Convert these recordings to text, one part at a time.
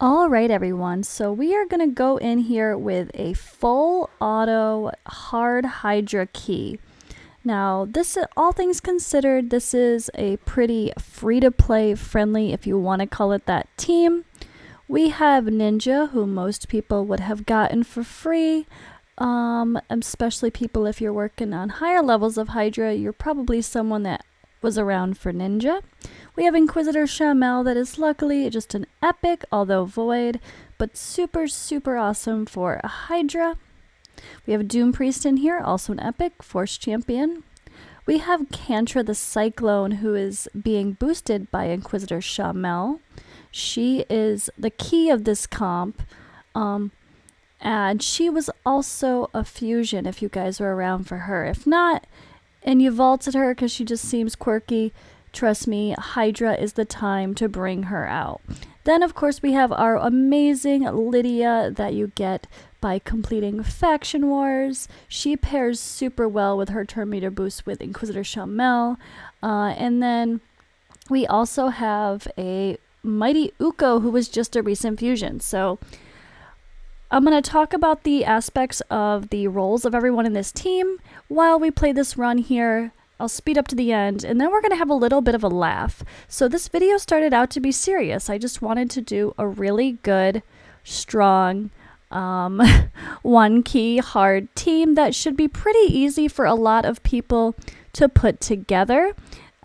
All right, everyone. So we are going to go in here with a full auto HARD Hydra key. Now, this, all things considered, this is a pretty free-to-play friendly, if you want to call it that, team. We have Ninja, who most people would have gotten for free, especially people if you're working on higher levels of Hydra. You're probably someone that was around for Ninja. We have Inquisitor Shamel that is luckily just an epic, although void, but super, super awesome for a Hydra. We have Doom Priest in here, also an epic, Force Champion. We have Kantra the Cyclone, who is being boosted by Inquisitor Shamel. She is the key of this comp, and she was also a fusion if you guys were around for her. If not, and you vaulted her because she just seems quirky, trust me, Hydra is the time to bring her out. Then, of course, we have our amazing Lydia that you get by completing Faction Wars. She pairs super well with her turn meter boost with Inquisitor Shamel. And then we also have a Mighty Uko, who was just a recent fusion. So I'm going to talk about the aspects of the roles of everyone in this team while we play this run here. I'll speed up to the end, and then we're going to have a little bit of a laugh. So this video started out to be serious. I just wanted to do a really good, strong, one key hard team that should be pretty easy for a lot of people to put together.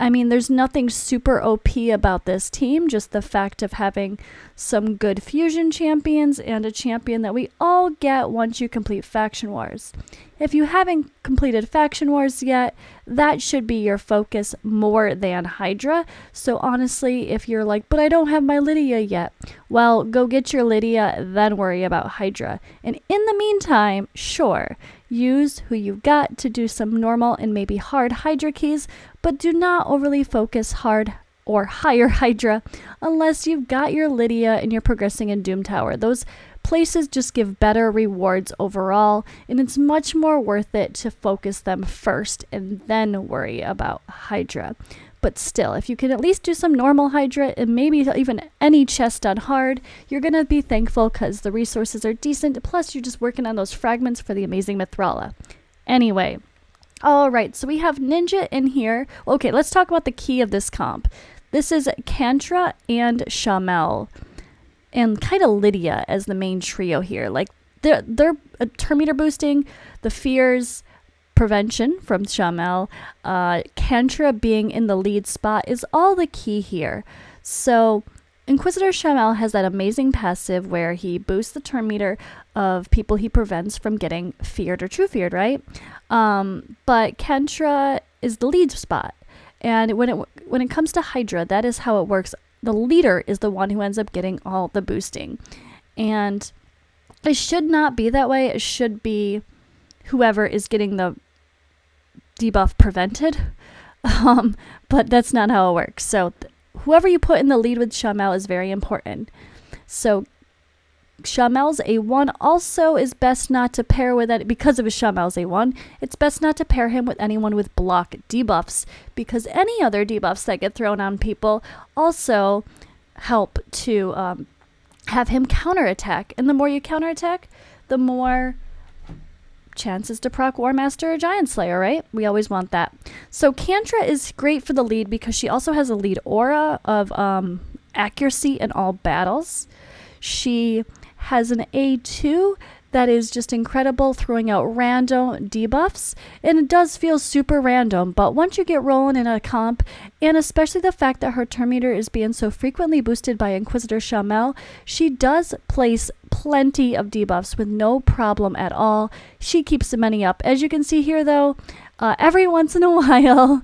I mean, there's nothing super OP about this team, just the fact of having some good fusion champions and a champion that we all get once you complete Faction Wars. If you haven't completed Faction Wars yet, that should be your focus more than Hydra. So honestly, if you're like, but I don't have my Lydia yet, well, go get your Lydia, then worry about Hydra. And in the meantime, sure, use who you've got to do some normal and maybe hard Hydra keys, but do not overly focus hard or higher Hydra unless you've got your Lydia and you're progressing in Doom Tower. Those places just give better rewards overall, and it's much more worth it to focus them first and then worry about Hydra. But still, if you can at least do some normal Hydra and maybe even any chest on hard, you're going to be thankful because the resources are decent, plus you're just working on those fragments for the amazing Mithrala. Anyway, alright, so we have Ninja in here. Okay, let's talk about the key of this comp. This is Kantra and Shamel, and kind of Lydia as the main trio here. Like, they're turn meter boosting, the fears, prevention from Shamel, Kantra being in the lead spot is all the key here. So Inquisitor Shamel has that amazing passive where he boosts the turn meter of people he prevents from getting feared or true feared, right? But Kantra is the lead spot. And when it comes to Hydra, that is how it works. The leader is the one who ends up getting all the boosting. And it should not be that way. It should be whoever is getting the debuff prevented. But that's not how it works. So whoever you put in the lead with Shamel is very important. So Shamel's A1 also is best not to pair with it because of his Shamel's A1. It's best not to pair him with anyone with block debuffs, because any other debuffs that get thrown on people also help to have him counterattack. And the more you counterattack, the more chances to proc War Master or Giant Slayer, right? We always want that. So Kantra is great for the lead because she also has a lead aura of accuracy in all battles. She has an A2 that is just incredible, throwing out random debuffs, and it does feel super random, but once you get rolling in a comp, and especially the fact that her turn meter is being so frequently boosted by Inquisitor Shamel, she does place plenty of debuffs with no problem at all. She keeps many up. As you can see here though, every once in a while,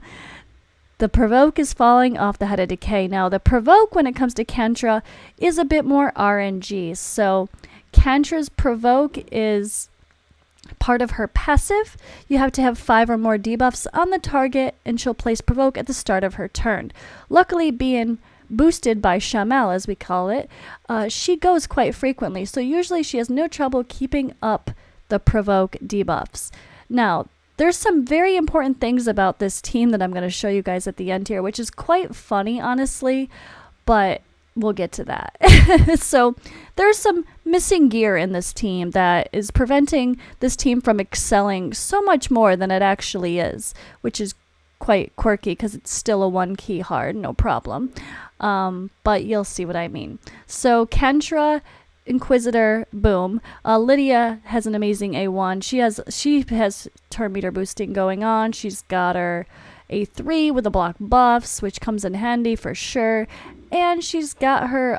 the provoke is falling off the Head of Decay. Now, the provoke, when it comes to Kantra, is a bit more RNG. So, Kantra's provoke is part of her passive. You have to have 5 or more debuffs on the target, and she'll place provoke at the start of her turn. Luckily, being boosted by Shamel, as we call it, she goes quite frequently. So, usually she has no trouble keeping up the provoke debuffs. Now, there's some very important things about this team that I'm going to show you guys at the end here, which is quite funny, honestly, but we'll get to that. So there's some missing gear in this team that is preventing this team from excelling so much more than it actually is, which is quite quirky because it's still a 1-key hard, no problem. But you'll see what I mean. So Kendra, Inquisitor, boom. Lydia has an amazing A1. She has turn meter boosting going on. She's got her A3 with the block buffs, which comes in handy for sure. And she's got her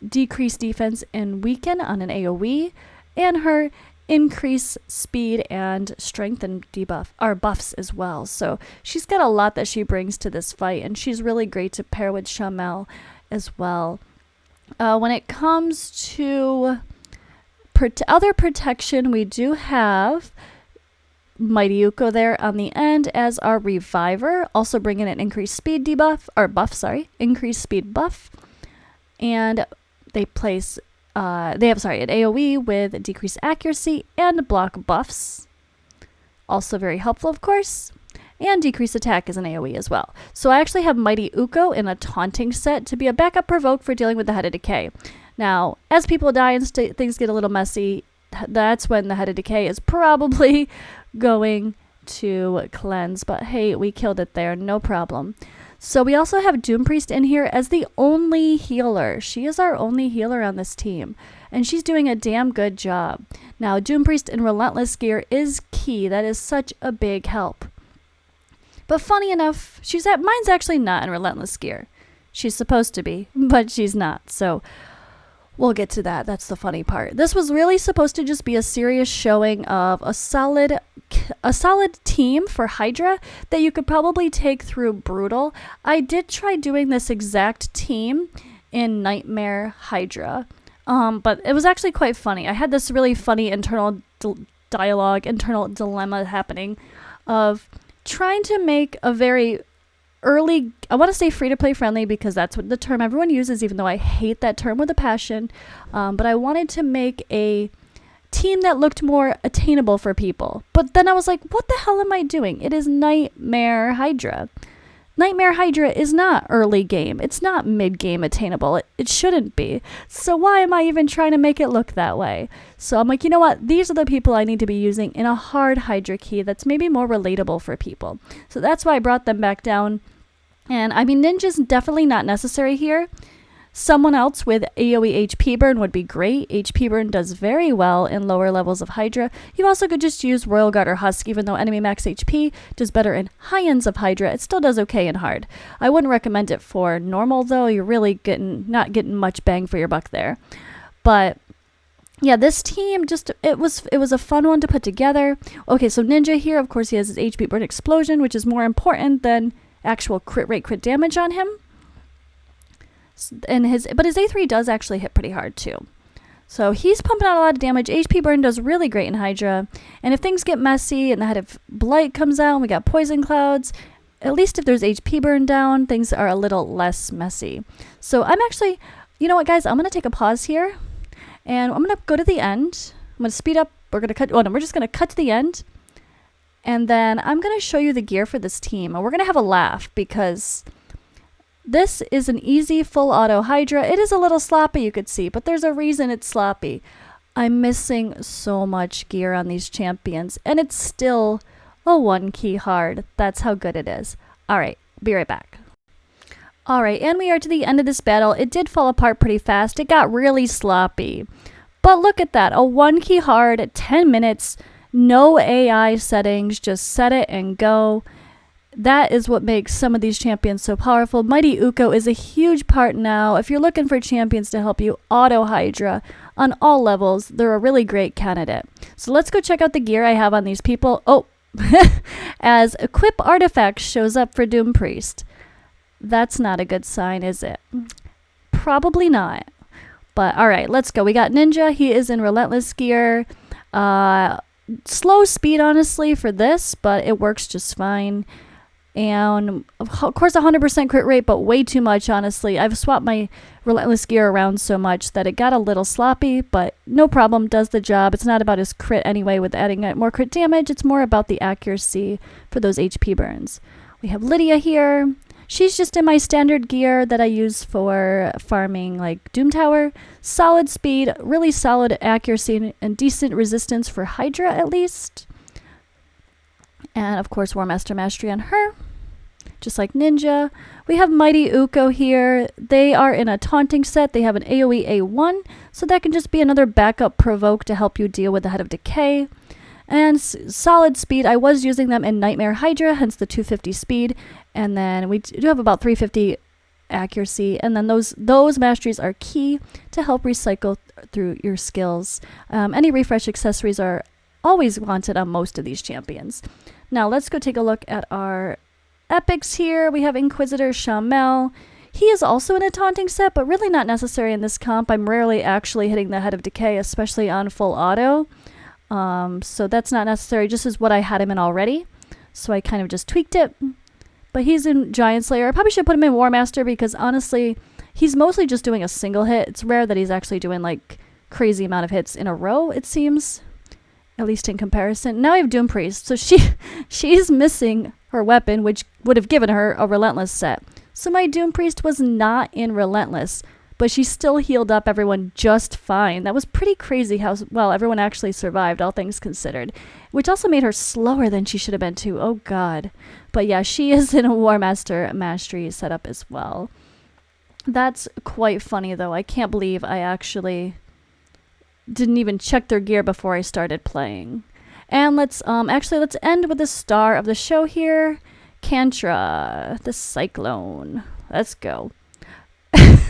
decreased defense and weaken on an AoE, and her increase speed and strength and buffs as well. So she's got a lot that she brings to this fight, and she's really great to pair with Shamel as well. When it comes to other protection, we do have Mighty Uko there on the end as our reviver, also bringing an increased speed increased speed buff. And they place an AoE with decreased accuracy and block buffs, also very helpful, of course. And decreased attack is an AoE as well. So I actually have Mighty Uko in a taunting set to be a backup provoke for dealing with the Head of Decay. Now, as people die and things get a little messy, that's when the Head of Decay is probably going to cleanse. But hey, we killed it there, no problem. So we also have Doom Priest in here as the only healer. She is our only healer on this team, and she's doing a damn good job. Now, Doom Priest in Relentless gear is key. That is such a big help. But funny enough, mine's actually not in Relentless gear. She's supposed to be, but she's not. So we'll get to that. That's the funny part. This was really supposed to just be a serious showing of a solid team for Hydra that you could probably take through Brutal. I did try doing this exact team in Nightmare Hydra, but it was actually quite funny. I had this really funny internal dilemma happening of trying to make a very early, I want to say free-to-play friendly because that's what the term everyone uses, even though I hate that term with a passion. But I wanted to make a team that looked more attainable for people. But then I was like, what the hell am I doing? It is Nightmare Hydra. Nightmare Hydra is not early game. It's not mid-game attainable. It shouldn't be. So why am I even trying to make it look that way? So I'm like, you know what? These are the people I need to be using in a hard Hydra key that's maybe more relatable for people. So that's why I brought them back down. And I mean, Ninja's definitely not necessary here. Someone else with AoE HP burn would be great. HP burn does very well in lower levels of Hydra. You also could just use Royal Guard or Husk, even though enemy max HP does better in high ends of Hydra. It still does okay in hard. I wouldn't recommend it for normal though. You're really not getting much bang for your buck there. But yeah, this team it was a fun one to put together. Okay, so Ninja here, of course, he has his HP burn explosion, which is more important than actual crit damage on him. And his A3 does actually hit pretty hard too. So he's pumping out a lot of damage. HP burn does really great in Hydra. And if things get messy and the Head of Blight comes out and we got poison clouds, at least if there's HP burn down, things are a little less messy. So I'm actually, you know what guys, I'm going to take a pause here and I'm going to go to the end. I'm going to speed up. We're just going to cut to the end. And then I'm going to show you the gear for this team. And we're going to have a laugh because this is an easy full auto Hydra. It is a little sloppy, you could see, but there's a reason it's sloppy. I'm missing so much gear on these champions, and it's still a 1-key hard. That's how good it is. Alright, be right back. Alright, and we are to the end of this battle. It did fall apart pretty fast. It got really sloppy. But look at that, a 1-key hard at 10 minutes, no AI settings, just set it and go. That is what makes some of these champions so powerful. Mighty Uko is a huge part now. If you're looking for champions to help you auto Hydra on all levels, they're a really great candidate. So let's go check out the gear I have on these people. Oh, as Equip Artifact shows up for Doom Priest. That's not a good sign, is it? Probably not. But alright, let's go. We got Ninja. He is in Relentless gear. Slow speed, honestly, for this, but it works just fine. And of course 100% crit rate, but way too much, honestly. I've swapped my Relentless gear around so much that it got a little sloppy, but no problem, does the job. It's not about his crit anyway with adding more crit damage. It's more about the accuracy for those HP burns. We have Lydia here. She's just in my standard gear that I use for farming like Doom Tower. Solid speed, really solid accuracy, and decent resistance for Hydra at least. And of course War Master Mastery on her, just like Ninja. We have Mighty Uko here. They are in a taunting set. They have an AoE A1, so that can just be another backup provoke to help you deal with the Head of Decay. And solid speed, I was using them in Nightmare Hydra, hence the 250 speed. And then we do have about 350 accuracy. And then those masteries are key to help recycle through your skills. Any refresh accessories are always wanted on most of these champions. Now let's go take a look at our epics here. We have Inquisitor Shamel. He is also in a taunting set, but really not necessary in this comp. I'm rarely actually hitting the Head of Decay, especially on full auto. So that's not necessary, just as what I had him in already. So I kind of just tweaked it. But he's in Giant Slayer. I probably should put him in War Master because honestly, he's mostly just doing a single hit. It's rare that he's actually doing like crazy amount of hits in a row, it seems. At least in comparison. Now I have Doom Priest. So she's missing her weapon, which would have given her a Relentless set. So my Doom Priest was not in Relentless, but she still healed up everyone just fine. That was pretty crazy how well everyone actually survived, all things considered. Which also made her slower than she should have been too. Oh god. But yeah, she is in a War Master Mastery setup as well. That's quite funny though. I can't believe I actually didn't even check their gear before I started playing. And let's end with the star of the show here, Kantra, the Cyclone. Let's go.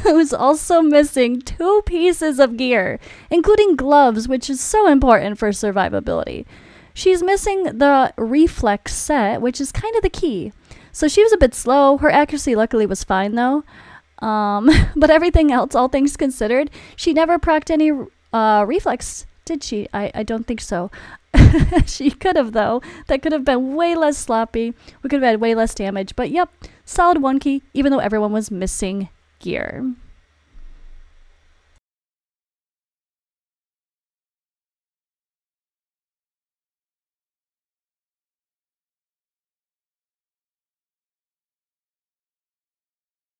Who's also missing 2 pieces of gear, including gloves, which is so important for survivability. She's missing the reflex set, which is kind of the key. So she was a bit slow. Her accuracy luckily was fine though. But everything else, all things considered, she never procced any reflex, did she? I don't think so. She could have though. That could have been way less sloppy. We could have had way less damage. But yep, solid 1 key, even though everyone was missing gear.